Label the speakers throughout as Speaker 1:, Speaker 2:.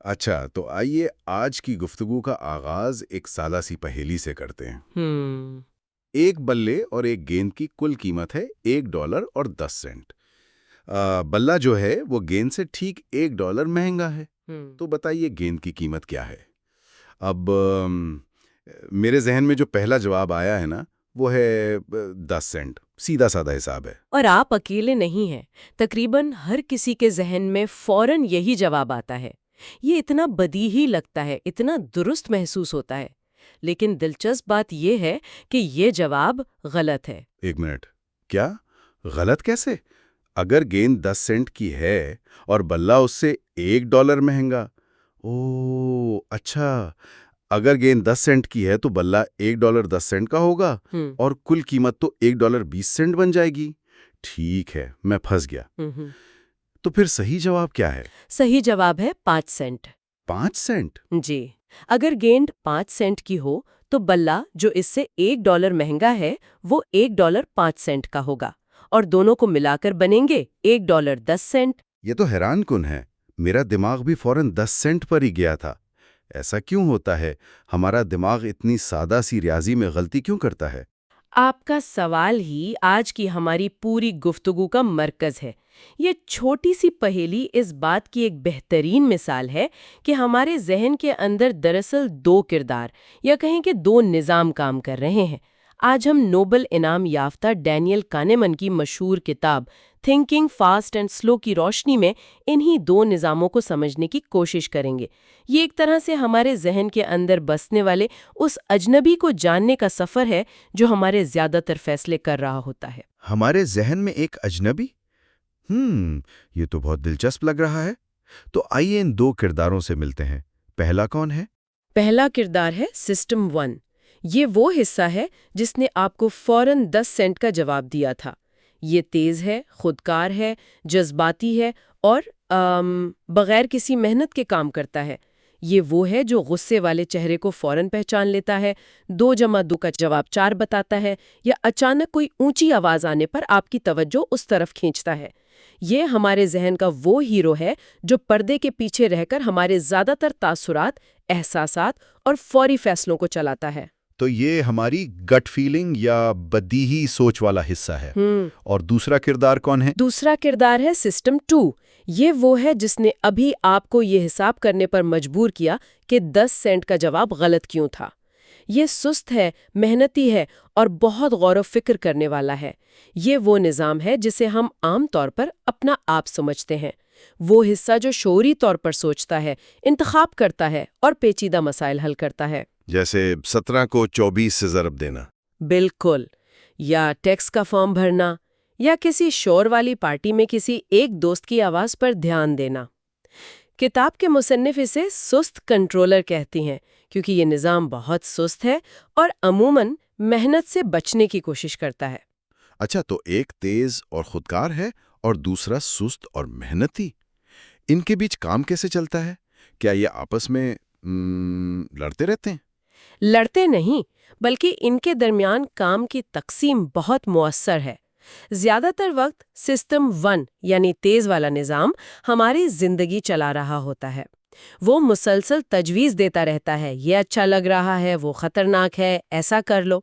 Speaker 1: اچھا، تو آئیے آج کی گفتگو کا آغاز ایک سادہ سی پہیلی سے کرتے ہیں۔
Speaker 2: ہم
Speaker 1: ایک بلے اور ایک گیند کی کل قیمت ہے $1.10۔ بلہ جو ہے وہ گیند سے ٹھیک $1 مہنگا ہے۔ تو بتائیے گیند کی قیمت کیا ہے؟ اب میرے ذہن میں جو پہلا جواب آیا ہے نا، وہ ہے 10 سینٹ۔ سیدھا سادہ حساب ہے۔
Speaker 2: اور آپ اکیلے نہیں ہیں، تقریباً ہر کسی کے ذہن میں فوراً یہی جواب آتا ہے۔ یہ اتنا بدیہی لگتا ہے، اتنا درست محسوس ہوتا ہے، لیکن دلچسپ بات یہ ہے کہ یہ جواب غلط ہے۔
Speaker 1: ایک منٹ، کیا؟ غلط کیسے؟ اگر گیند 10 سینٹ کی ہے اور بلہ اس سے $1 مہنگا، اچھا، اگر گیند 10 سینٹ کی ہے تو بلہ $1.10 کا ہوگا اور کل قیمت تو $1.20 بن جائے گی۔ ٹھیک ہے، میں پھنس گیا۔ تو پھر صحیح جواب کیا ہے؟
Speaker 2: صحیح جواب ہے 5 سینٹ۔
Speaker 1: 5 سینٹ؟
Speaker 2: جی، اگر گیند 5 سینٹ کی ہو تو بلہ جو اس سے $1 مہنگا ہے وہ $1.05 کا ہوگا، اور دونوں کو ملا کر بنیں گے $1.10۔
Speaker 1: یہ تو حیران کن ہے، میرا دماغ بھی فوراً 10 سینٹ پر ہی گیا تھا۔ ایسا کیوں ہوتا ہے؟ ہمارا دماغ اتنی سادہ سی ریاضی میں غلطی کیوں کرتا ہے؟
Speaker 2: آپ کا سوال ہی آج کی ہماری پوری گفتگو کا مرکز ہے۔ یہ چھوٹی سی پہیلی اس بات کی ایک بہترین مثال ہے کہ ہمارے ذہن کے اندر دراصل 2 کردار یا کہیں کہ 2 نظام کام کر رہے ہیں۔ آج ہم نوبل انعام یافتہ ڈینیل کانیمن کی مشہور کتاب تھنکنگ فاسٹ اینڈ سلو کی روشنی میں انہی 2 نظاموں کو سمجھنے کی کوشش کریں گے۔ یہ ایک طرح سے ہمارے ذہن کے اندر بسنے والے اس اجنبی کو جاننے کا سفر ہے جو ہمارے زیادہ تر فیصلے کر رہا ہوتا ہے۔
Speaker 1: ہمارے ذہن میں ایک اجنبی؟ یہ تو بہت دلچسپ لگ رہا ہے۔ تو آئیے ان 2 کرداروں سے ملتے ہیں۔ پہلا کون ہے؟
Speaker 2: پہلا کردار ہے سسٹم 1۔ یہ وہ حصہ ہے جس نے آپ کو فوراً 10 سینٹ کا جواب دیا تھا۔ یہ تیز ہے، خودکار ہے، جذباتی ہے اور بغیر کسی محنت کے کام کرتا ہے۔ یہ وہ ہے جو غصے والے چہرے کو فوراً پہچان لیتا ہے، 2 + 2 کا جواب 4 بتاتا ہے، یا اچانک کوئی اونچی آواز آنے پر آپ کی توجہ اس طرف کھینچتا ہے۔ یہ ہمارے ذہن کا وہ ہیرو ہے جو پردے کے پیچھے رہ کر ہمارے زیادہ تر تاثرات، احساسات اور فوری فیصلوں کو چلاتا ہے۔
Speaker 1: تو یہ ہماری گٹ فیلنگ یا بدیہی سوچ والا حصہ ہے۔ اور دوسرا کردار کون ہے؟
Speaker 2: دوسرا کردار ہے سسٹم 2۔ یہ وہ ہے جس نے ابھی آپ کو یہ حساب کرنے پر مجبور کیا کہ 10 سینٹ کا جواب غلط کیوں تھا۔ یہ سست ہے، محنتی ہے اور بہت غور و فکر کرنے والا ہے۔ یہ وہ نظام ہے جسے ہم عام طور پر اپنا آپ سمجھتے ہیں، وہ حصہ جو شعوری طور پر سوچتا ہے، انتخاب کرتا ہے اور پیچیدہ مسائل حل کرتا ہے۔
Speaker 1: جیسے 17 کو 24 سے ضرب دینا۔
Speaker 2: بالکل، یا ٹیکس کا فارم بھرنا، یا کسی شور والی پارٹی میں کسی ایک دوست کی آواز پر دھیان دینا۔ کتاب کے مصنف اسے سست کنٹرولر کہتی ہیں کیونکہ یہ نظام بہت سست ہے اور عموماً محنت سے بچنے کی کوشش کرتا ہے۔
Speaker 1: اچھا، تو ایک تیز اور خودکار ہے اور دوسرا سست اور محنتی۔ ان کے بیچ کام کیسے چلتا ہے؟ کیا یہ آپس میں لڑتے رہتے ہیں؟
Speaker 2: لڑتے نہیں، بلکہ ان کے درمیان کام کی تقسیم بہت مؤثر ہے۔ زیادہ تر وقت سسٹم 1 یعنی تیز والا نظام ہماری زندگی چلا رہا ہوتا ہے۔ وہ مسلسل تجویز دیتا رہتا ہے، یہ اچھا لگ رہا ہے، وہ خطرناک ہے، ایسا کر لو۔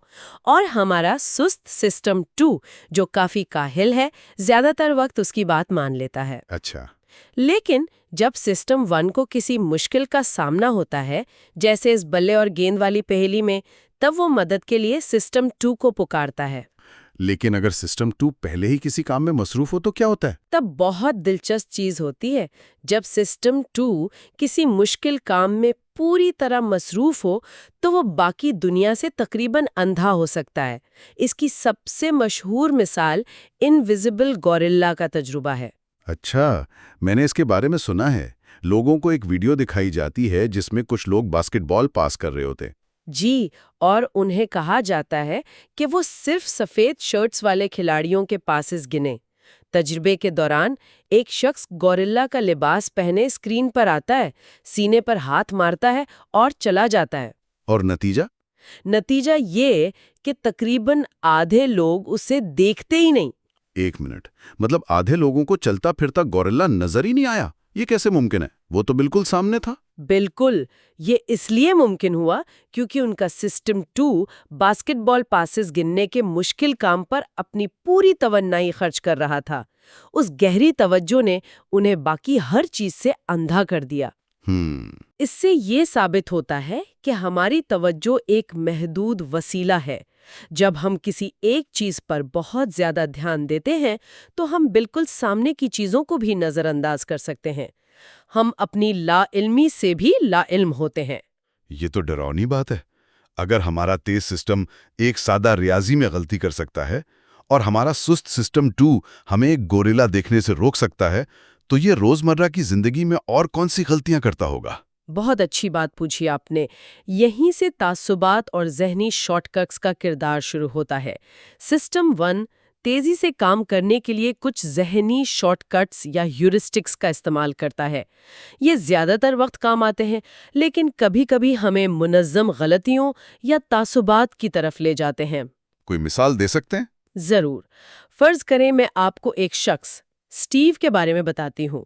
Speaker 2: اور ہمارا سست سسٹم 2 جو کافی کاہل ہے، زیادہ تر وقت اس کی بات مان لیتا ہے۔
Speaker 1: اچھا،
Speaker 2: لیکن جب سسٹم 1 کو کسی مشکل کا سامنا ہوتا ہے، جیسے اس بلے اور گیند والی پہیلی میں، تب وہ مدد کے لیے سسٹم 2 کو پکارتا ہے۔
Speaker 1: لیکن اگر سسٹم 2 پہلے ہی کسی کام میں مصروف ہو تو کیا ہوتا ہے؟
Speaker 2: تب بہت دلچسپ چیز ہوتی ہے۔ جب سسٹم 2 کسی مشکل کام میں پوری طرح مصروف ہو تو وہ باقی دنیا سے تقریباً اندھا ہو سکتا ہے۔ اس کی سب سے مشہور مثال انویزیبل گوریلا کا تجربہ ہے۔
Speaker 1: اچھا، میں نے اس کے بارے میں سنا ہے۔ لوگوں کو ایک ویڈیو دکھائی جاتی ہے جس میں کچھ لوگ باسکٹ بال پاس کر رہے ہوتے۔
Speaker 2: جی، اور انہیں کہا جاتا ہے کہ وہ صرف سفید شرٹس والے کھلاڑیوں کے پاسز گنے۔ تجربے کے دوران ایک شخص گوریلا کا لباس پہنے اسکرین پر آتا ہے، سینے پر ہاتھ مارتا ہے اور چلا جاتا ہے۔
Speaker 1: اور نتیجہ؟
Speaker 2: نتیجہ یہ کہ تقریباً آدھے لوگ اسے دیکھتے ہی نہیں۔
Speaker 1: ایک منٹ، مطلب آدھے لوگوں کو چلتا پھرتا گوریلا نظر ہی نہیں آیا؟ یہ کیسے ممکن ہے؟ وہ تو بالکل سامنے تھا۔
Speaker 2: بالکل، یہ اس لیے ممکن ہوا کیونکہ ان کا سسٹم 2 باسکٹ بال پاسز گننے کے مشکل کام پر اپنی پوری توانائی خرچ کر رہا تھا۔ اس گہری توجہ نے انہیں باقی ہر چیز سے اندھا کر دیا۔ اس سے یہ ثابت ہوتا ہے کہ ہماری توجہ ایک محدود وسیلہ ہے۔ جب ہم کسی ایک چیز پر بہت زیادہ دھیان دیتے ہیں تو ہم بالکل سامنے کی چیزوں کو بھی نظر انداز کر سکتے ہیں۔ ہم اپنی لا علمی سے بھی لا علم ہوتے ہیں۔
Speaker 3: یہ تو ڈراؤنی بات ہے۔ اگر ہمارا تیز سسٹم ایک سادہ ریاضی میں غلطی کر سکتا ہے اور ہمارا سست سسٹم 2 ہمیں ایک گوریلا دیکھنے سے روک سکتا ہے، تو یہ روزمرہ کی زندگی میں اور کون سی غلطیاں کرتا ہوگا؟
Speaker 2: بہت اچھی بات پوچھی آپ نے۔ یہیں سے تعصبات اور ذہنی شارٹ کٹس کا کردار شروع ہوتا ہے۔ سسٹم 1 تیزی سے کام کرنے کے لیے کچھ ذہنی شارٹ کٹس یا ہیورسٹکس کا استعمال کرتا ہے۔ یہ زیادہ تر وقت کام آتے ہیں، لیکن کبھی کبھی ہمیں منظم غلطیوں یا تعصبات کی طرف لے جاتے ہیں۔
Speaker 3: کوئی مثال دے سکتے ہیں؟
Speaker 2: ضرور۔ فرض کریں میں آپ کو ایک شخص اسٹیو کے بارے میں بتاتی ہوں۔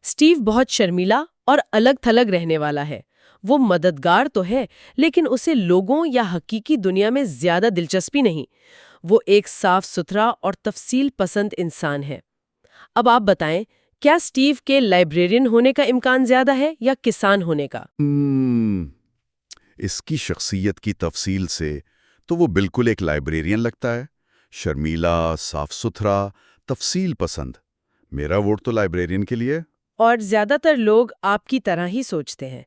Speaker 2: اسٹیو بہت شرمیلا اور الگ تھلگ رہنے والا ہے۔ وہ مددگار تو ہے، لیکن اسے لوگوں یا حقیقی دنیا میں زیادہ دلچسپی نہیں۔ وہ ایک صاف ستھرا اور تفصیل پسند انسان ہے۔ اب آپ بتائیں، کیا اسٹیو کے لائبریرین ہونے کا امکان زیادہ ہے یا کسان ہونے کا؟
Speaker 3: اس کی شخصیت کی تفصیل سے تو وہ بالکل ایک لائبریرین لگتا ہے۔ شرمیلا، صاف ستھرا، تفصیل پسند۔ میرا ووٹ تو لائبریرین کے لیے۔
Speaker 2: اور زیادہ تر لوگ آپ کی طرح ہی سوچتے ہیں،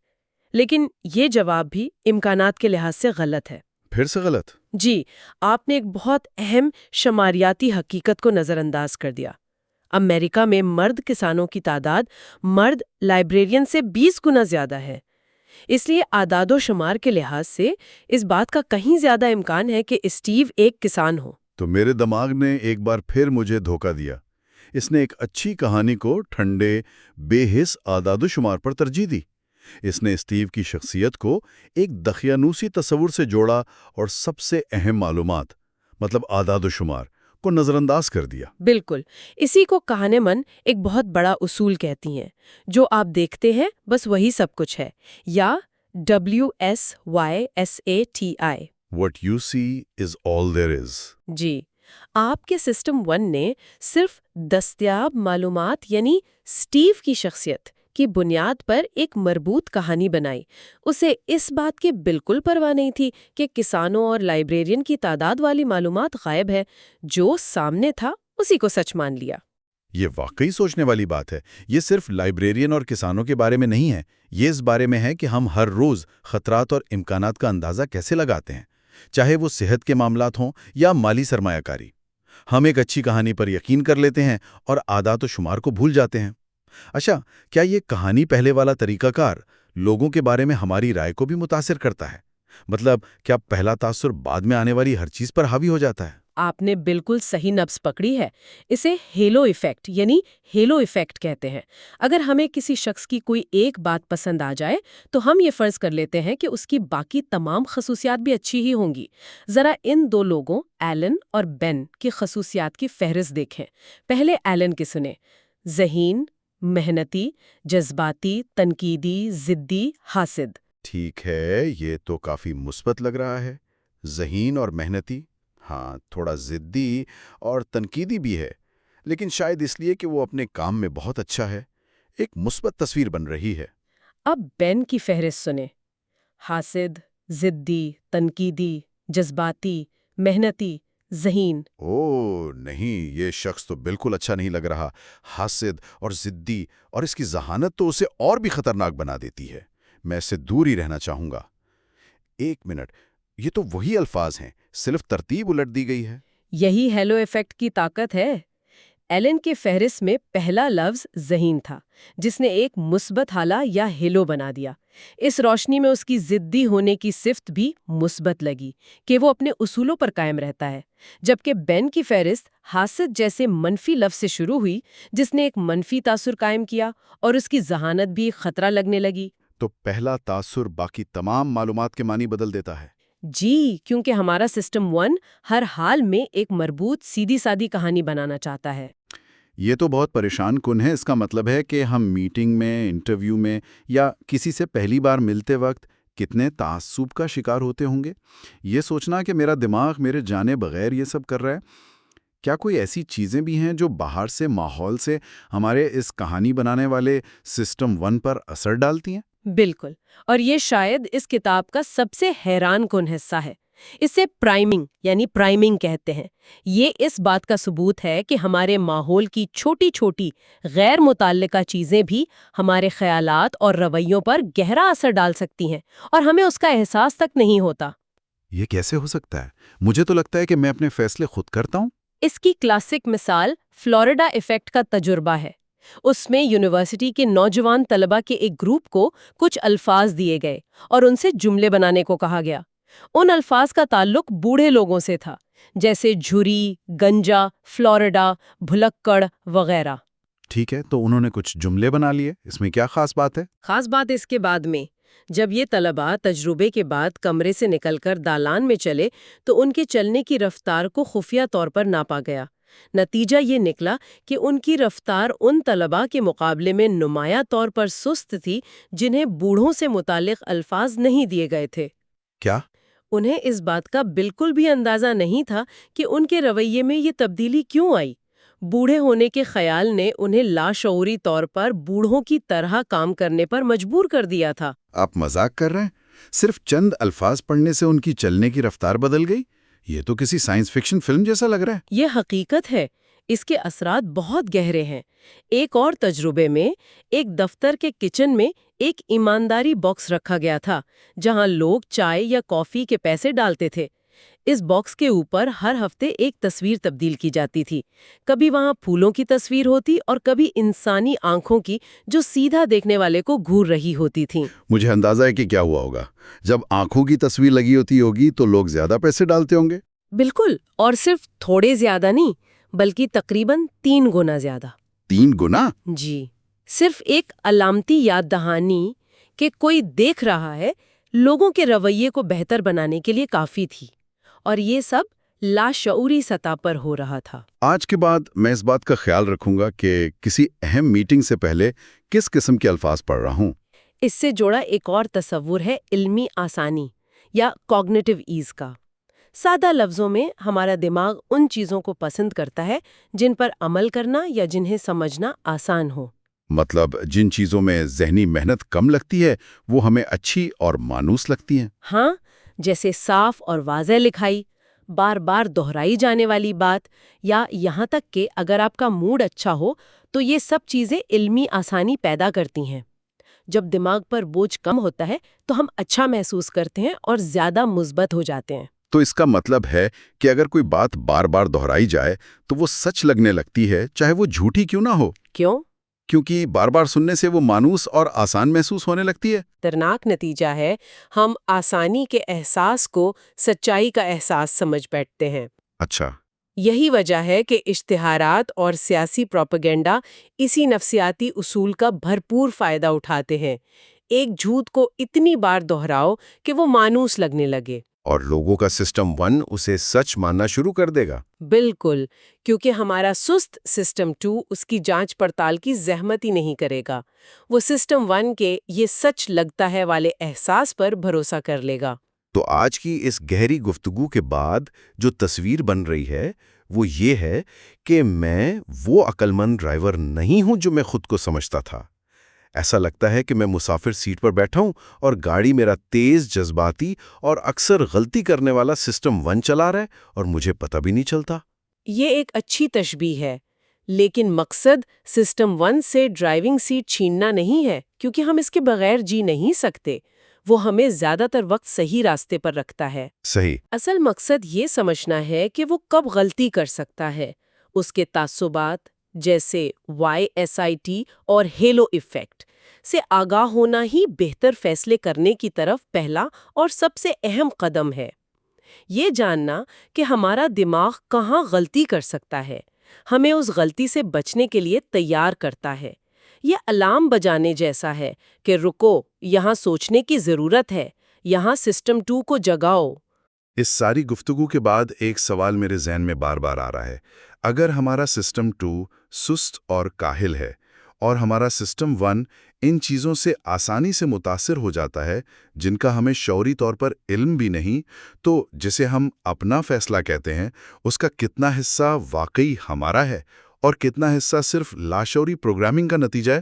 Speaker 2: لیکن یہ جواب بھی امکانات کے لحاظ سے غلط ہے۔
Speaker 3: پھر سے غلط؟
Speaker 2: جی، آپ نے ایک بہت اہم شماریاتی حقیقت کو نظر انداز کر دیا۔ امریکہ میں مرد کسانوں کی تعداد مرد لائبریرین سے 20 گنا زیادہ ہے۔ اس لیے اعداد و شمار کے لحاظ سے اس بات کا کہیں زیادہ امکان ہے کہ اسٹیو ایک کسان ہو۔
Speaker 3: تو میرے دماغ نے ایک بار پھر مجھے دھوکہ دیا۔ اس نے ایک اچھی کہانی کو ٹھنڈے، بے حس اعداد و شمار پر ترجیح دی۔ اس نے اسٹیو کی شخصیت کو ایک دقیانوسی تصور سے جوڑا اور سب سے اہم معلومات، مطلب اعداد و شمار، کو نظر انداز کر دیا۔
Speaker 2: بالکل، اسی کو کہانیمن ایک بہت بڑا اصول کہتی ہیں۔ جو آپ دیکھتے ہیں بس وہی سب کچھ ہے، یا WSYSATI۔
Speaker 3: What you see is all there is۔
Speaker 2: جی، آپ کے سسٹم 1 نے صرف دستیاب معلومات یعنی اسٹیو کی شخصیت کی بنیاد پر ایک مربوط کہانی بنائی۔ اسے اس بات کی بالکل پرواہ نہیں تھی کہ کسانوں اور لائبریرین کی تعداد والی معلومات غائب ہے۔ جو سامنے تھا اسی کو سچ مان لیا۔
Speaker 3: یہ واقعی سوچنے والی بات ہے۔ یہ صرف لائبریرین اور کسانوں کے بارے میں نہیں ہے، یہ اس بارے میں ہے کہ ہم ہر روز خطرات اور امکانات کا اندازہ کیسے لگاتے ہیں، چاہے وہ صحت کے معاملات ہوں یا مالی سرمایہ کاری۔ ہم ایک اچھی کہانی پر یقین کر لیتے ہیں اور اعداد و شمار کو بھول جاتے ہیں۔ اچھا، کیا یہ کہانی پہلے والا طریقہ کار لوگوں کے بارے میں ہماری رائے کو بھی متاثر کرتا ہے؟ مطلب کیا پہلا تاثر بعد میں آنے والی ہر چیز پر حاوی ہو جاتا ہے؟
Speaker 2: آپ نے بالکل صحیح نبض پکڑی ہے۔ اسے ہیلو ایفیکٹ یعنی ہیلو ایفیکٹ کہتے ہیں۔ اگر ہمیں کسی شخص کی کوئی ایک بات پسند آ جائے تو ہم یہ فرض کر لیتے ہیں کہ اس کی باقی تمام خصوصیات بھی اچھی ہی ہوں گی۔ ذرا ان دو لوگوں ایلن اور بین کی خصوصیات کی فہرست دیکھیں۔ پہلے ایلن کی سنیں۔ ذہین، محنتی، جذباتی، تنقیدی، ضدی، حاسد۔
Speaker 3: ٹھیک ہے، یہ تو کافی مثبت لگ رہا ہے۔ ذہین اور محنتی، ہاں تھوڑا ضدی اور تنقیدی بھی ہے، لیکن شاید اس لیے کہ وہ اپنے کام میں بہت اچھا ہے۔ ایک مثبت تصویر بن رہی ہے۔
Speaker 2: اب بین کی فہرست سنیں۔ حاسد، ضدی، تنقیدی، جذباتی، محنتی، ذہین۔
Speaker 3: اوہ نہیں، یہ شخص تو بالکل اچھا نہیں لگ رہا۔ حاسد اور ضدی، اور اس کی ذہانت تو اسے اور بھی خطرناک بنا دیتی ہے۔ میں اس سے دور ہی رہنا چاہوں گا۔ ایک منٹ، یہ تو وہی الفاظ ہیں، صرف ترتیب الٹ دی گئی ہے۔
Speaker 2: یہی ہیلو ایفیکٹ کی طاقت ہے۔ ایلن کے فہرست میں پہلا لفظ ذہین تھا، جس نے ایک مثبت حالہ یا ہیلو بنا دیا۔ اس روشنی میں اس کی ضدی ہونے کی صفت بھی مثبت لگی کہ وہ اپنے اصولوں پر قائم رہتا ہے، جبکہ بین کی فہرست حاسد جیسے منفی لفظ سے شروع ہوئی، جس نے ایک منفی تاثر قائم کیا اور اس کی ذہانت بھی خطرہ لگنے لگی۔
Speaker 3: تو پہلا تاثر باقی تمام معلومات کے معنی بدل دیتا ہے۔
Speaker 2: جی، کیونکہ ہمارا سسٹم 1 ہر حال میں ایک مربوط سیدھی سادی کہانی بنانا چاہتا ہے۔
Speaker 1: یہ تو بہت پریشان کن ہے۔ اس کا مطلب ہے کہ ہم میٹنگ میں، انٹرویو میں یا کسی سے پہلی بار ملتے وقت کتنے تعصب کا شکار ہوتے ہوں گے۔ یہ سوچنا کہ میرا دماغ میرے جانے بغیر یہ سب کر رہا ہے۔ کیا کوئی ایسی چیزیں بھی ہیں جو باہر سے، ماحول سے ہمارے اس کہانی بنانے والے سسٹم 1 پر اثر ڈالتی ہیں؟
Speaker 2: بالکل، اور یہ شاید اس کتاب کا سب سے حیران کن حصہ ہے۔ اسے پرائمنگ کہتے ہیں۔ یہ اس بات کا ثبوت ہے کہ ہمارے ماحول کی چھوٹی چھوٹی غیر متعلقہ چیزیں بھی ہمارے خیالات اور رویوں پر گہرا اثر ڈال سکتی ہیں، اور ہمیں اس کا احساس تک نہیں ہوتا۔
Speaker 1: یہ کیسے ہو سکتا ہے؟ مجھے تو لگتا ہے کہ میں اپنے فیصلے خود کرتا ہوں۔
Speaker 2: اس کی کلاسک مثال فلوریڈا ایفیکٹ کا تجربہ ہے۔ اس میں یونیورسٹی کے نوجوان طلبہ کے ایک گروپ کو کچھ الفاظ دیے گئے اور ان سے جملے بنانے کو کہا گیا۔ ان الفاظ کا تعلق بوڑھے لوگوں سے تھا، جیسے جھری، گنجا، فلوریڈا، بھلکڑ وغیرہ۔
Speaker 1: ٹھیک ہے، تو انہوں نے کچھ جملے بنا لیے۔ اس میں کیا خاص بات ہے؟
Speaker 2: خاص بات اس کے بعد میں، جب یہ طلباء تجربے کے بعد کمرے سے نکل کر دالان میں چلے تو ان کے چلنے کی رفتار کو خفیہ طور پر ناپا گیا۔ نتیجہ یہ نکلا کہ ان کی رفتار ان طلباء کے مقابلے میں نمایاں طور پر سست تھی جنہیں بوڑھوں سے متعلق الفاظ نہیں دیے گئے تھے۔
Speaker 1: کیا؟
Speaker 2: انہیں اس بات کا بالکل بھی اندازہ نہیں تھا کہ ان کے رویے میں یہ تبدیلی کیوں آئی۔ بوڑھے ہونے کے خیال نے انہیں لاشعوری طور پر بوڑھوں کی طرح کام کرنے پر مجبور کر دیا تھا۔
Speaker 1: آپ مذاق کر رہے ہیں؟ صرف چند الفاظ پڑھنے سے ان کی چلنے کی رفتار بدل گئی؟ یہ تو کسی سائنس فکشن فلم جیسا لگ رہا ہے۔
Speaker 2: یہ حقیقت ہے، اس کے اثرات بہت گہرے ہیں۔ ایک اور تجربے میں ایک دفتر کے کچن میں ایک ایمانداری باکس رکھا گیا تھا جہاں لوگ چائے یا کافی کے پیسے ڈالتے تھے۔ اس باکس کے اوپر ہر ہفتے ایک تصویر تبدیل کی جاتی تھی۔ کبھی وہاں پھولوں کی تصویر ہوتی اور کبھی انسانی آنکھوں کی جو سیدھا دیکھنے والے کو گھور رہی ہوتی تھیں۔
Speaker 1: مجھے اندازہ ہے کہ کیا ہوا ہوگا۔ جب آنکھوں کی تصویر لگی ہوگی تو لوگ زیادہ پیسے ڈالتے ہوں گے۔
Speaker 2: بالکل، اور صرف تھوڑے زیادہ نہیں، بلکہ تقریباً 3 گنا زیادہ۔
Speaker 1: 3 گنا؟
Speaker 2: جی، صرف ایک علامتی یاد دہانی کہ کوئی دیکھ رہا ہے لوگوں کے رویے کو بہتر بنانے کے لیے کافی تھی، اور یہ سب لاشعوری سطح پر ہو رہا تھا۔
Speaker 1: آج کے بعد میں اس بات کا خیال رکھوں گا کہ کسی اہم میٹنگ سے پہلے کس قسم کے الفاظ پڑھ رہا ہوں۔
Speaker 2: اس سے جوڑا ایک اور تصور ہے علمی آسانی یا کوگنیٹو ایز کا۔ سادہ لفظوں میں ہمارا دماغ ان چیزوں کو پسند کرتا ہے جن پر عمل کرنا یا جنہیں سمجھنا آسان ہو۔
Speaker 1: مطلب جن چیزوں میں ذہنی محنت کم لگتی ہے وہ ہمیں اچھی اور مانوس لگتی ہیں۔
Speaker 2: ہاں، جیسے صاف اور واضح لکھائی، بار بار دہرائی جانے والی بات، یا یہاں تک کہ اگر آپ کا موڈ اچھا ہو تو یہ سب چیزیں علمی آسانی پیدا کرتی ہیں۔ جب دماغ پر بوجھ کم ہوتا ہے تو ہم اچھا محسوس کرتے ہیں اور زیادہ مثبت ہو جاتے ہیں۔
Speaker 1: تو اس کا مطلب ہے کہ اگر کوئی بات بار بار دہرائی جائے تو وہ سچ لگنے لگتی ہے، چاہے وہ جھوٹی کیوں نہ ہو۔
Speaker 2: کیوں؟
Speaker 1: کیونکہ بار بار سننے سے وہ مانوس اور آسان محسوس ہونے لگتی ہے۔
Speaker 2: خطرناک نتیجہ ہے، ہم آسانی کے احساس کو سچائی کا احساس سمجھ بیٹھتے ہیں۔
Speaker 1: اچھا۔
Speaker 2: یہی وجہ ہے کہ اشتہارات اور سیاسی پروپیگنڈا اسی نفسیاتی اصول کا بھرپور فائدہ اٹھاتے ہیں۔ ایک جھوٹ کو اتنی بار دہراؤ کہ وہ مانوس لگنے لگے،
Speaker 1: اور لوگوں کا سسٹم 1 اسے سچ ماننا شروع کر دے گا۔
Speaker 2: بالکل، کیونکہ ہمارا سست سسٹم 2 اس کی جانچ پڑتال کی زحمت ہی نہیں کرے گا۔ وہ سسٹم 1 کے یہ سچ لگتا ہے والے احساس پر بھروسہ کر لے گا۔
Speaker 1: تو آج کی اس گہری گفتگو کے بعد جو تصویر بن رہی ہے وہ یہ ہے کہ میں وہ عقل مند ڈرائیور نہیں ہوں جو میں خود کو سمجھتا تھا۔ ایسا لگتا ہے کہ میں مسافر سیٹ پر بیٹھا ہوں اور گاڑی میرا تیز، جذباتی اور اکثر غلطی کرنے والا سسٹم 1 چلا رہا ہے اور مجھے پتہ بھی نہیں چلتا۔
Speaker 2: یہ ایک اچھی تشبیہ ہے، لیکن مقصد سسٹم 1 سے ڈرائیونگ سیٹ چھیننا نہیں ہے، کیونکہ ہم اس کے بغیر جی نہیں سکتے۔ وہ ہمیں زیادہ تر وقت صحیح راستے پر رکھتا ہے۔
Speaker 1: صحیح۔
Speaker 2: اصل مقصد یہ سمجھنا ہے کہ وہ کب غلطی کر سکتا ہے۔ اس کے تعصبات جیسے YSIT اور ہیلو ایفیکٹ سے آگاہ ہونا ہی بہتر فیصلے کرنے کی طرف پہلا اور سب سے اہم قدم ہے۔ یہ جاننا کہ ہمارا دماغ کہاں غلطی کر سکتا ہے، ہمیں اس غلطی سے بچنے کے لیے تیار کرتا ہے۔ یہ الارم بجانے جیسا ہے کہ رکو، یہاں سوچنے کی ضرورت ہے، یہاں سسٹم 2 کو جگاؤ۔
Speaker 1: اس ساری گفتگو کے بعد ایک سوال میرے ذہن میں بار بار آ رہا ہے۔ اگر ہمارا سسٹم 2 سست اور کاہل ہے اور ہمارا سسٹم 1 ان چیزوں سے آسانی سے متاثر ہو جاتا ہے جن کا ہمیں شعوری طور پر علم بھی نہیں، تو جسے ہم اپنا فیصلہ کہتے ہیں اس کا کتنا حصہ واقعی ہمارا ہے اور کتنا حصہ صرف لاشعوری پروگرامنگ کا نتیجہ ہے؟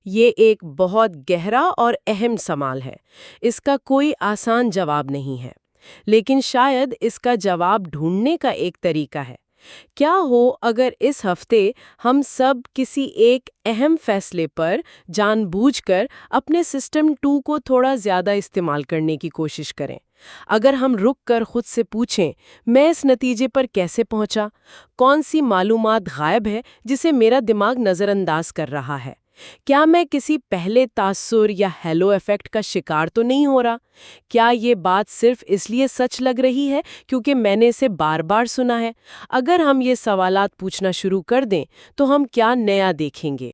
Speaker 2: یہ ایک بہت گہرا اور اہم سوال ہے۔ اس کا کوئی آسان جواب نہیں ہے، لیکن شاید اس کا جواب ڈھونڈنے کا ایک طریقہ ہے۔ کیا ہو اگر اس ہفتے ہم سب کسی ایک اہم فیصلے پر جان بوجھ کر اپنے سسٹم 2 کو تھوڑا زیادہ استعمال کرنے کی کوشش کریں؟ اگر ہم رک کر خود سے پوچھیں، میں اس نتیجے پر کیسے پہنچا؟ کون سی معلومات غائب ہے جسے میرا دماغ نظر انداز کر رہا ہے؟ کیا میں کسی پہلے تاثر یا ہیلو ایفیکٹ کا شکار تو نہیں ہو رہا؟ کیا یہ بات صرف اس لیے سچ لگ رہی ہے کیونکہ میں نے اسے بار بار سنا ہے؟ اگر ہم یہ سوالات پوچھنا شروع کر دیں تو ہم کیا نیا دیکھیں گے؟